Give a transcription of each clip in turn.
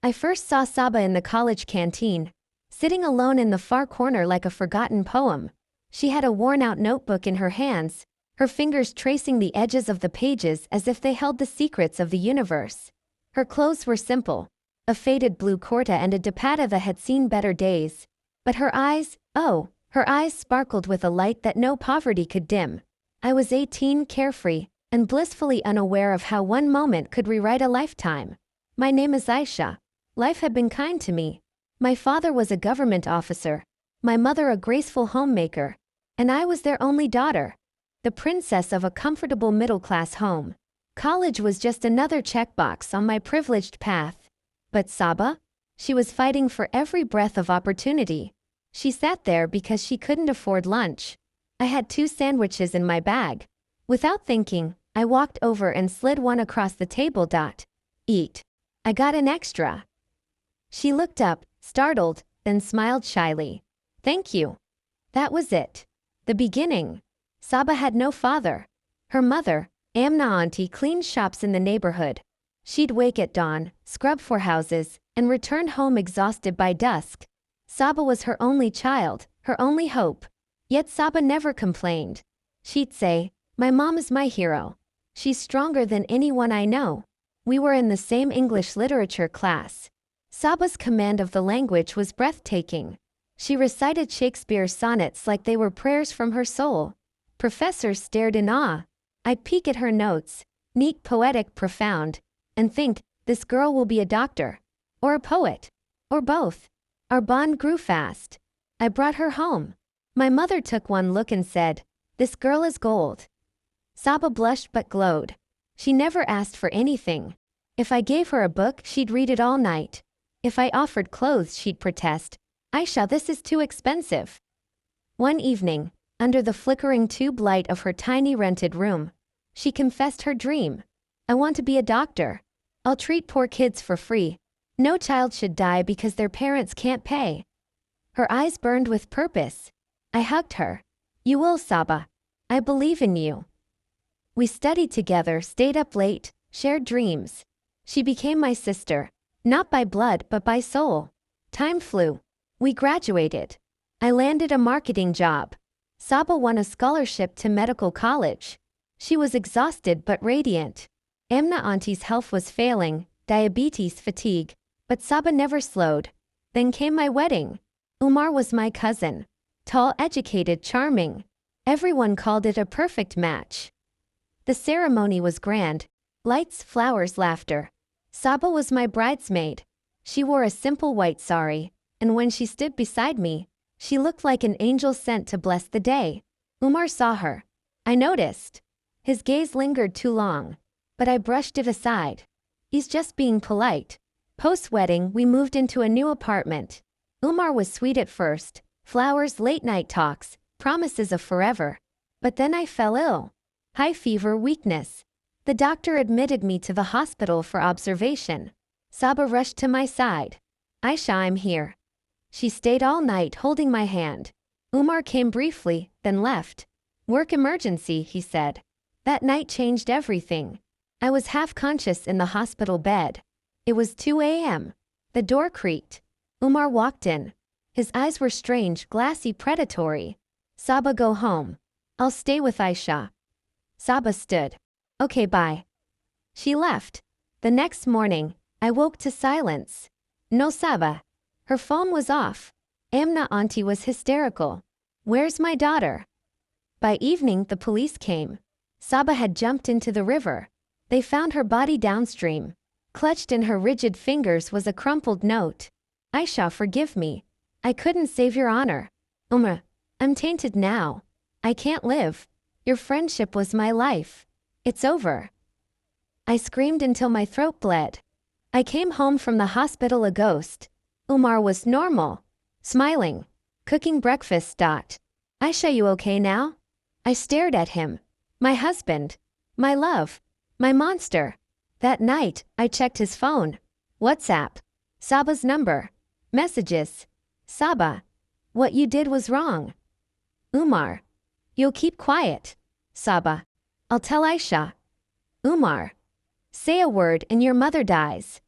I first saw Saba in the college canteen, sitting alone in the far corner like a forgotten poem. She had a worn-out notebook in her hands, her fingers tracing the edges of the pages as if they held the secrets of the universe. Her clothes were simple, a faded blue kurta and a dupatta that had seen better days. But her eyes, oh, her eyes sparkled with a light that no poverty could dim. I was 18, carefree, and blissfully unaware of how one moment could rewrite a lifetime. My name is Ayesha. Life had been kind to me. My father was a government officer, my mother a graceful homemaker, and I was their only daughter, the princess of a comfortable middle-class home. College was just another checkbox on my privileged path. But Saba? She was fighting for every breath of opportunity. She sat there because she couldn't afford lunch. I had 2 sandwiches in my bag. Without thinking, I walked over and slid one across the table. Eat. I got an extra. She looked up, startled, then smiled shyly. Thank you. That was it. The beginning. Saba had no father. Her mother, Amna auntie, cleaned shops in the neighborhood. She'd wake at dawn, scrub for houses, and return home exhausted by dusk. Saba was her only child, her only hope. Yet Saba never complained. She'd say, "My mom is my hero. She's stronger than anyone I know." We were in the same English literature class. Saba's command of the language was breathtaking. She recited Shakespeare's sonnets like they were prayers from her soul. Professors stared in awe. I'd peek at her notes, neat, poetic, profound, and think, this girl will be a doctor. Or a poet. Or both. Our bond grew fast. I brought her home. My mother took one look and said, "This girl is gold." Saba blushed but glowed. She never asked for anything. If I gave her a book, she'd read it all night. If I offered clothes, she'd protest, "Ayesha, this is too expensive." One evening, under the flickering tube light of her tiny rented room, she confessed her dream. "I want to be a doctor. I'll treat poor kids for free. No child should die because their parents can't pay." Her eyes burned with purpose. I hugged her. "You will, Saba. I believe in you." We studied together, stayed up late, shared dreams. She became my sister, not by blood but by soul. Time flew. We graduated. I landed a marketing job. Saba won a scholarship to medical college. She was exhausted but radiant. Amna auntie's health was failing, diabetes, fatigue, but Saba never slowed. Then came my wedding. Umar was my cousin. Tall, educated, charming. Everyone called it a perfect match. The ceremony was grand. Lights, flowers, laughter. Saba was my bridesmaid. She wore a simple white sari, and when she stood beside me, she looked like an angel sent to bless the day. Umar saw her. I noticed. His gaze lingered too long, but I brushed it aside. He's just being polite. Post-wedding, we moved into a new apartment. Umar was sweet at first. Flowers, late-night talks, promises of forever. But then I fell ill. High fever, weakness. The doctor admitted me to the hospital for observation. Saba rushed to my side. "Ayesha, I'm here." She stayed all night holding my hand. Umar came briefly, then left. "Work emergency," he said. That night changed everything. I was half-conscious in the hospital bed. It was 2 a.m. The door creaked. Umar walked in. His eyes were strange, glassy, predatory. "Saba, go home. I'll stay with Ayesha." Saba stood. "Okay, bye." She left. The next morning, I woke to silence. No Saba. Her phone was off. Amna auntie was hysterical. "Where's my daughter?" By evening, the police came. Saba had jumped into the river. They found her body downstream. Clutched in her rigid fingers was a crumpled note. "Ayesha, forgive me. I couldn't save your honor. I'm tainted now. I can't live. Your friendship was my life. It's over." I screamed until my throat bled. I came home from the hospital a ghost. Umar was normal. Smiling. Cooking breakfast. "Ayesha, you okay now?" I stared at him. My husband. My love. My monster. That night, I checked his phone. WhatsApp. Saba's number. Messages. "Saba. What you did was wrong." Umar. "You'll keep quiet." Saba. "I'll tell Ayesha." Umar. "Say a word and your mother dies."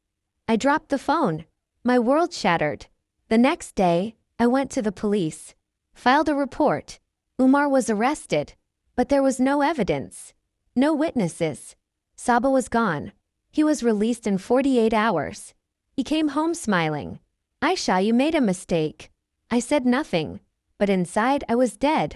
I dropped the phone. My world shattered. The next day, I went to the police. Filed a report. Umar was arrested. But there was no evidence. No witnesses. Saba was gone. He was released in 48 hours. He came home smiling. Ayesha, you made a mistake. I said nothing. But inside I was dead.